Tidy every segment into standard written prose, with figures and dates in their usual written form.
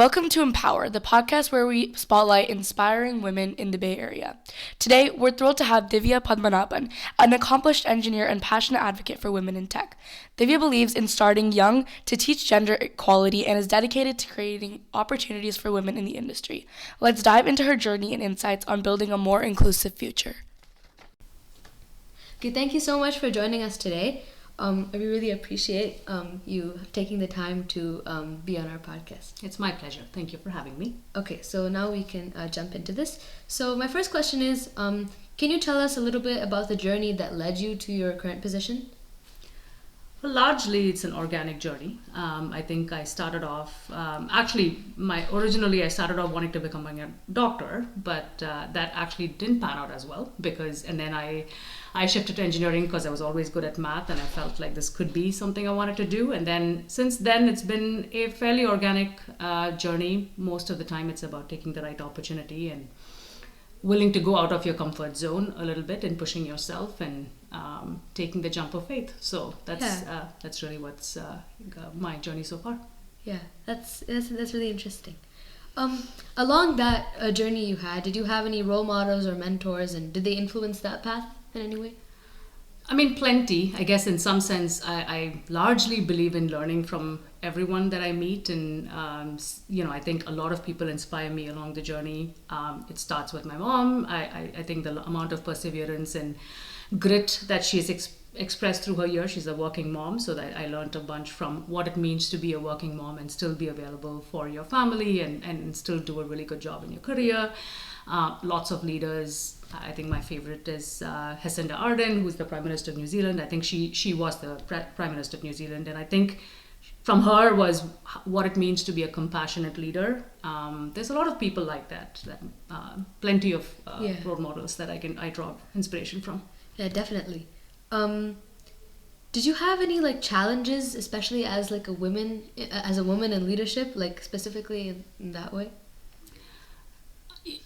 Welcome to Empower, the podcast where we spotlight inspiring women in the Bay Area. Today, we're thrilled to have Divya Padmanabhan, an accomplished engineer and passionate advocate for women in tech. Divya believes in starting young to teach gender equality and is dedicated to creating opportunities for women in the industry. Let's dive into her journey and insights on building a more inclusive future. Okay, thank you so much for joining us today. We really appreciate you taking the time to be on our podcast. It's my pleasure. Thank you for having me. Okay, so now we can jump into this. So my first question is, can you tell us a little bit about the journey that led you to your current position? Well, largely, it's an organic journey. I think I started off, originally I started off wanting to become a doctor, but that actually didn't pan out as well and then I shifted to engineering because I was always good at math and I felt like this could be something I wanted to do. And then since then, it's been a fairly organic journey. Most of the time, it's about taking the right opportunity and willing to go out of your comfort zone a little bit and pushing yourself and taking the jump of faith. So that's really what's my journey so far. Yeah, that's really interesting. Along that journey you had, did you have any role models or mentors, and did they influence that path in any way? I mean, plenty. I guess in some sense, I largely believe in learning from everyone that I meet. And, I think a lot of people inspire me along the journey. It starts with my mom. I think the amount of perseverance and grit that she's expressed through her years. She's a working mom, so that I learned a bunch from what it means to be a working mom and still be available for your family and still do a really good job in your career. Lots of leaders. I think my favorite is Jacinda Ardern, who's the Prime Minister of New Zealand. I think she was the Prime Minister of New Zealand, and I think from her was what it means to be a compassionate leader. There's a lot of people like that plenty of role models that I draw inspiration from. Yeah, definitely. Did you have any challenges, especially as a woman in leadership, specifically in that way?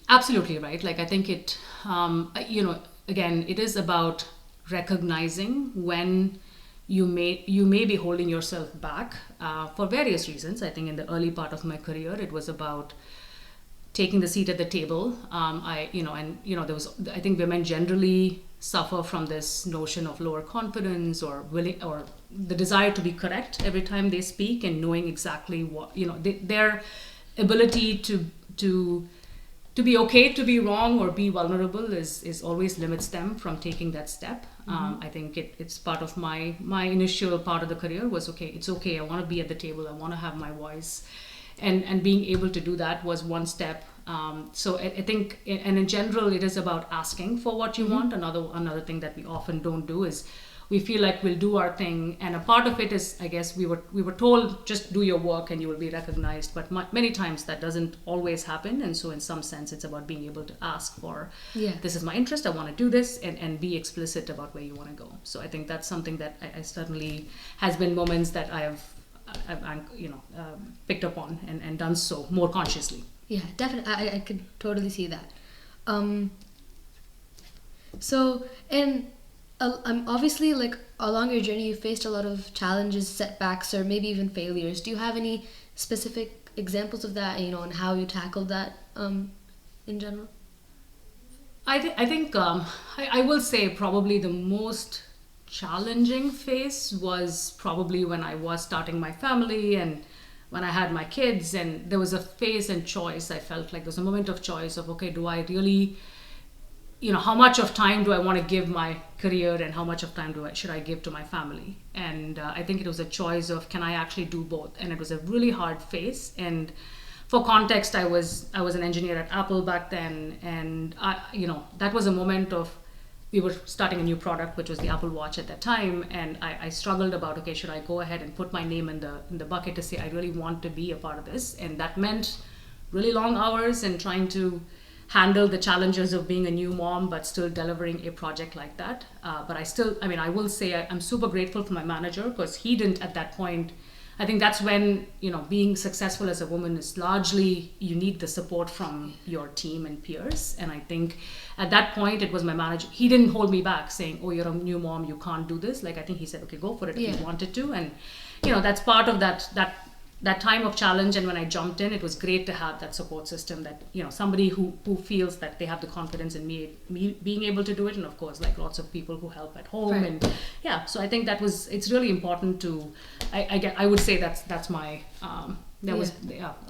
Absolutely right. I think it, again, it is about recognizing when you may be holding yourself back for various reasons. I think in the early part of my career, it was about taking the seat at the table. I think women generally suffer from this notion of lower confidence or the desire to be correct every time they speak, and knowing exactly what, their ability to be okay to be wrong or be vulnerable is always limits them from taking that step. I think it's part of my initial part of the career was, it's okay, I want to be at the table, I want to have my voice. And being able to do that was one step. So I think, and in general, it is about asking for what you want. Another thing that we often don't do is we feel like we'll do our thing, and a part of it is, I guess, we were told just do your work and you will be recognized, but many times that doesn't always happen. And so in some sense, it's about being able to ask for, this is my interest, I want to do this, and be explicit about where you want to go. So I think that's something that I certainly has been moments that I've picked up on and done so more consciously. Yeah, definitely. I could totally see that. Obviously, along your journey, you faced a lot of challenges, setbacks, or maybe even failures. Do you have any specific examples of that, and how you tackled that in general? I think I will say probably the most challenging phase was probably when I was starting my family and when I had my kids, and there was a phase and choice. I felt like there was a moment of choice of, do I really, how much of time do I want to give my career and how much of time should I give to my family? And I think it was a choice of, can I actually do both? And it was a really hard phase. And for context, I was an engineer at Apple back then, and that was a moment of, we were starting a new product, which was the Apple Watch at that time, and I struggled about, should I go ahead and put my name in the bucket to say I really want to be a part of this? And that meant really long hours and trying to handle the challenges of being a new mom, but still delivering a project like that. But I will say I'm super grateful for my manager, because he didn't at that point. I think that's when, being successful as a woman is largely, you need the support from your team and peers. And I think at that point, it was my manager. He didn't hold me back saying, you're a new mom, you can't do this. I think he said, okay, go for it if you wanted to. And, that's part of that that time of challenge, and when I jumped in, it was great to have that support system, that somebody who feels that they have the confidence in me being able to do it, and of course like lots of people who help at home. Right. And so I think it's really important to I would say that's my was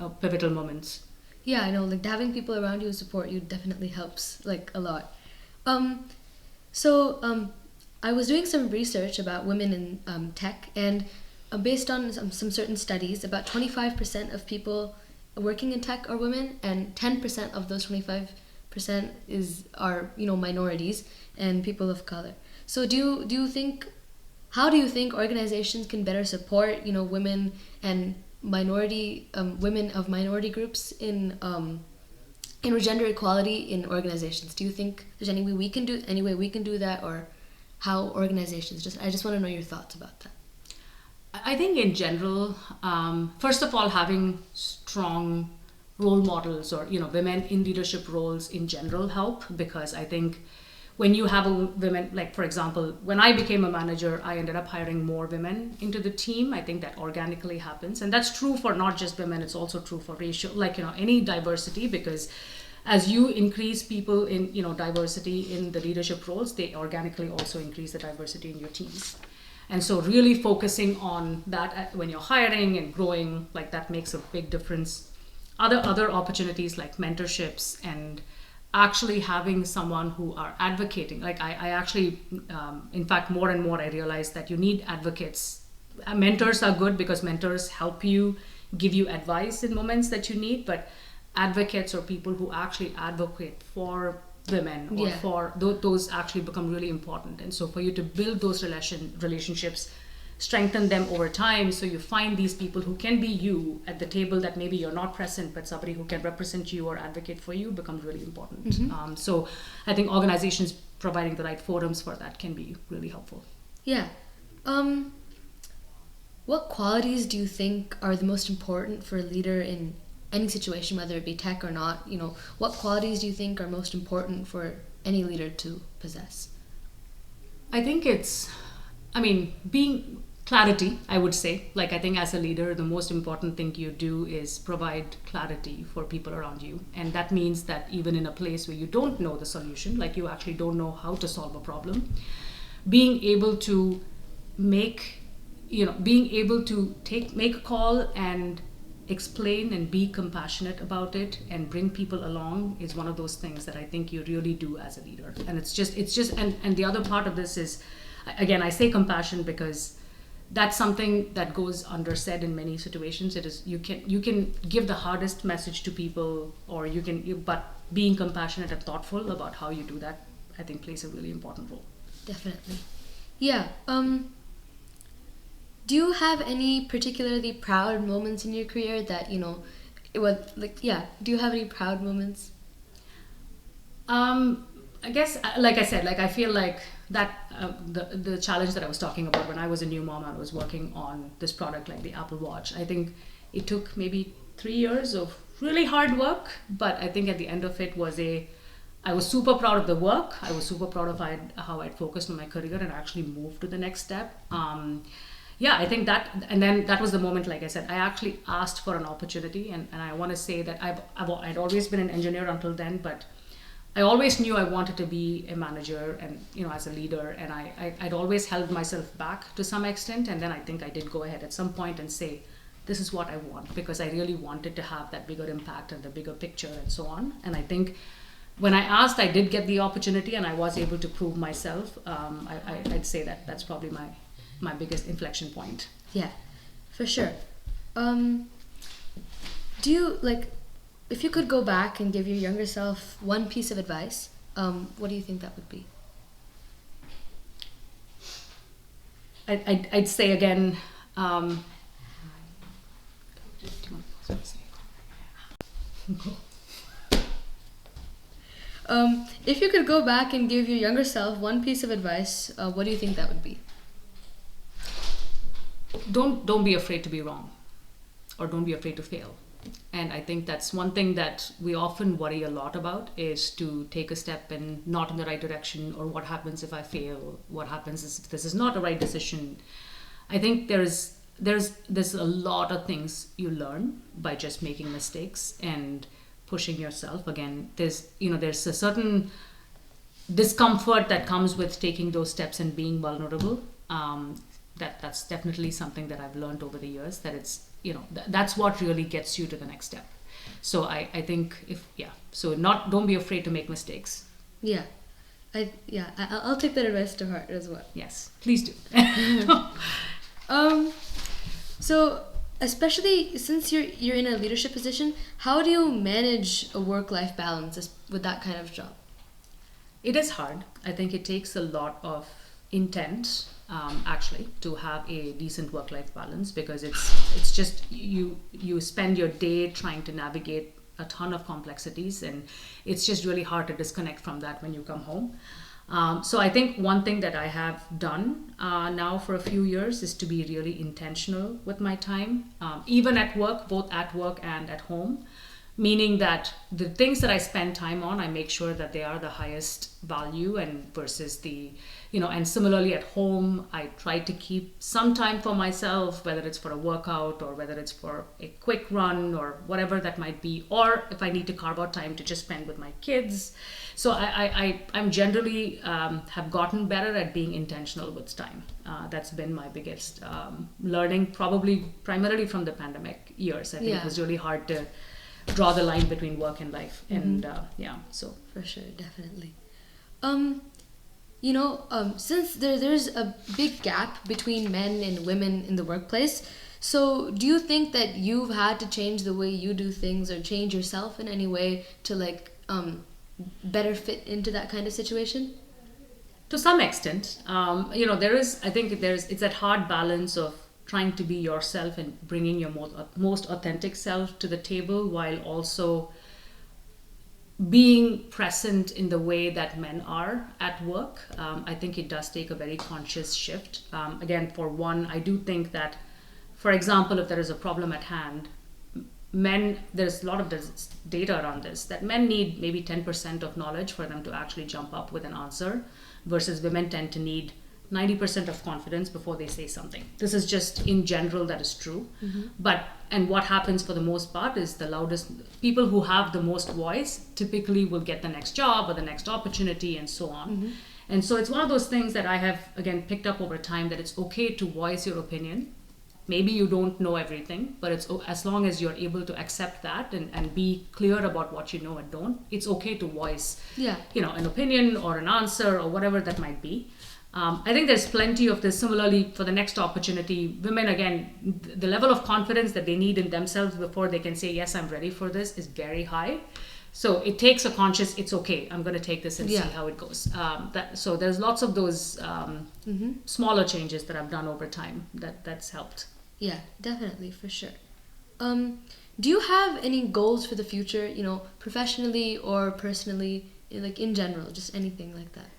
a pivotal moments. Yeah, I know, like having people around you who support you definitely helps like a lot. So I was doing some research about women in tech, and based on some certain studies, about 25% of people working in tech are women, and 10% of those 25% are minorities and people of color. So how do you think organizations can better support women and women of minority groups in gender equality in organizations? Do you think there's any way we can do that, or how organizations I just want to know your thoughts about that. I think in general, first of all, having strong role models or women in leadership roles in general help, because I think when you have women, like for example, when I became a manager, I ended up hiring more women into the team. I think that organically happens, and that's true for not just women; it's also true for racial, any diversity, because as you increase people in diversity in the leadership roles, they organically also increase the diversity in your teams. And so really focusing on that when you're hiring and growing, like that makes a big difference. Other opportunities like mentorships and actually having someone who are advocating. Like I actually, in fact, more and more I realize that you need advocates. Mentors are good because mentors help you, give you advice in moments that you need, but advocates or people who actually advocate for women or for those actually become really important. And so for you to build those relationships, strengthen them over time, so you find these people who can be you at the table, that maybe you're not present, but somebody who can represent you or advocate for you becomes really important. Mm-hmm. So I think organizations providing the right forums for that can be really helpful. Yeah. What qualities do you think are the most important for a leader in any situation, whether it be tech or not? What qualities do you think are most important for any leader to possess? I think being clarity, I would say. Like, I think as a leader, the most important thing you do is provide clarity for people around you. And that means that even in a place where you don't know the solution, like you actually don't know how to solve a problem, being able to make a call and explain and be compassionate about it and bring people along is one of those things that I think you really do as a leader. And it's just and the other part of this is, again, I say compassion because that's something that goes undersaid in many situations. It is you can give the hardest message to people, or but being compassionate and thoughtful about how you do that, I think, plays a really important role. Definitely. Yeah. Do you have any particularly proud moments in your career that do you have any proud moments? I guess, like I said, like I feel like that the challenge that I was talking about when I was a new mom, I was working on this product like the Apple Watch. I think it took maybe 3 years of really hard work, but I think at the end of it I was super proud of the work. I was super proud of how I'd focused on my career and actually moved to the next step. I think that, and then that was the moment, like I said, I actually asked for an opportunity, and I want to say that I'd always been an engineer until then, but I always knew I wanted to be a manager and, as a leader, and I'd always held myself back to some extent, and then I think I did go ahead at some point and say, this is what I want, because I really wanted to have that bigger impact and the bigger picture and so on. And I think when I asked, I did get the opportunity, and I was able to prove myself. I'd say that's probably my biggest inflection point. Yeah, for sure. Do you, if you could go back and give your younger self one piece of advice, what do you think that would be? I'd say again, if you could go back and give your younger self one piece of advice, what do you think that would be? Don't be afraid to be wrong, or don't be afraid to fail. And I think that's one thing that we often worry a lot about, is to take a step and not in the right direction, or what happens if I fail, what happens if this is not the right decision. I think there's there's a lot of things you learn by just making mistakes and pushing yourself. Again, there's a certain discomfort that comes with taking those steps and being vulnerable. That's definitely something that I've learned over the years, that it's, that's what really gets you to the next step. So I think don't be afraid to make mistakes. Yeah. I'll take that advice to heart as well. Yes, please do. So especially since you're in a leadership position, how do you manage a work-life balance with that kind of job? It is hard. I think it takes a lot of intent, actually, to have a decent work-life balance, because it's just you spend your day trying to navigate a ton of complexities, and it's just really hard to disconnect from that when you come home. So I think one thing that I have done now for a few years is to be really intentional with my time, even at work, both at work and at home. Meaning that the things that I spend time on, I make sure that they are the highest value, and versus and similarly at home, I try to keep some time for myself, whether it's for a workout or whether it's for a quick run or whatever that might be, or if I need to carve out time to just spend with my kids. So I'm generally have gotten better at being intentional with time. That's been my biggest learning, probably primarily from the pandemic years. I think it was really hard to draw the line between work and life. And so for sure, definitely. Since there's a big gap between men and women in the workplace, so do you think that you've had to change the way you do things or change yourself in any way to better fit into that kind of situation? To some extent, it's that hard balance of trying to be yourself and bringing your most authentic self to the table, while also being present in the way that men are at work. I think it does take a very conscious shift. Again, for one, I do think that, for example, if there is a problem at hand, there's a lot of data around this, that men need maybe 10% of knowledge for them to actually jump up with an answer, versus women tend to need 90% of confidence before they say something. This is just in general, that is true. And what happens for the most part is the loudest people who have the most voice typically will get the next job or the next opportunity, and so on. And so it's one of those things that I have, again, picked up over time, that it's okay to voice your opinion. Maybe you don't know everything, but it's as long as you're able to accept that and be clear about what you know and don't, it's okay to voice an opinion or an answer or whatever that might be. I think there's plenty of this. Similarly, for the next opportunity, women, again, the level of confidence that they need in themselves before they can say, yes, I'm ready for this, is very high. So it takes a conscious, it's okay, I'm going to take this and see how it goes. So there's lots of those smaller changes that I've done over time that's helped. Yeah, definitely, for sure. Do you have any goals for the future, professionally or personally, in general, just anything like that?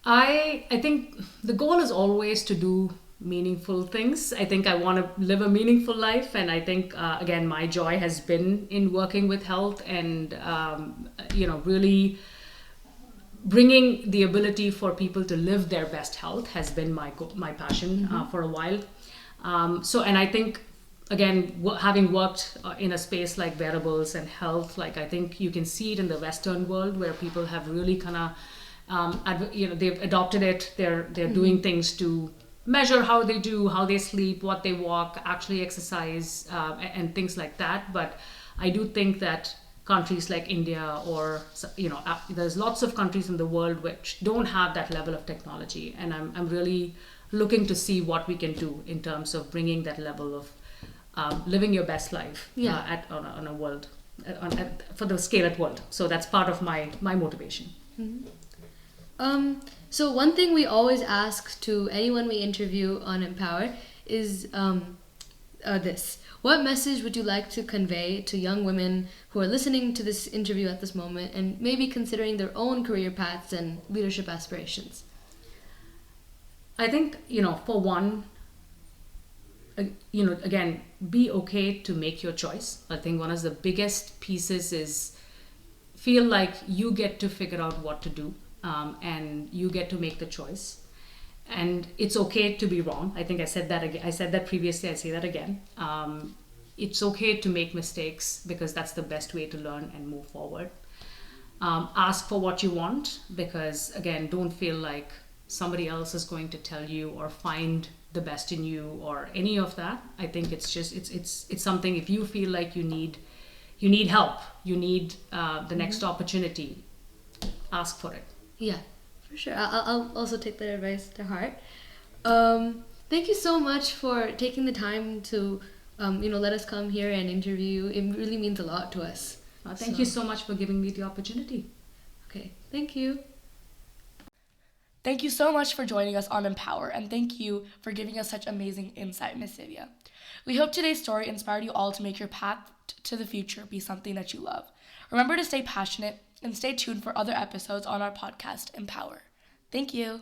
I think the goal is always to do meaningful things. I think I want to live a meaningful life, and I think again, my joy has been in working with health, and really bringing the ability for people to live their best health has been my passion for a while. And I think, again, having worked in a space like wearables and health, I think you can see it in the Western world, where people have really kind of they've adopted it. They're doing things to measure how they sleep, what they walk, actually exercise, and things like that. But I do think that countries like India, or there's lots of countries in the world which don't have that level of technology, and I'm really looking to see what we can do in terms of bringing that level of living your best life on a world for the scale at world. So that's part of my motivation. So one thing we always ask to anyone we interview on Empower is this. What message would you like to convey to young women who are listening to this interview at this moment and maybe considering their own career paths and leadership aspirations? I think, for one, again, be okay to make your choice. I think one of the biggest pieces is feel like you get to figure out what to do. And you get to make the choice. And it's okay to be wrong. I think I said that again. I said that previously. I say that again. It's okay to make mistakes because that's the best way to learn and move forward. Ask for what you want because, again, don't feel like somebody else is going to tell you or find the best in you or any of that. I think it's just it's something. If you feel like you need help, you need the next opportunity, ask for it. Yeah, for sure. I'll also take that advice to heart. Thank you so much for taking the time to let us come here and interview you. It really means a lot to us. Thank you so much for giving me the opportunity. Okay, thank you. Thank you so much for joining us on Empower, and thank you for giving us such amazing insight, Miss Divya. We hope today's story inspired you all to make your path to the future be something that you love. Remember to stay passionate and stay tuned for other episodes on our podcast, Empower. Thank you.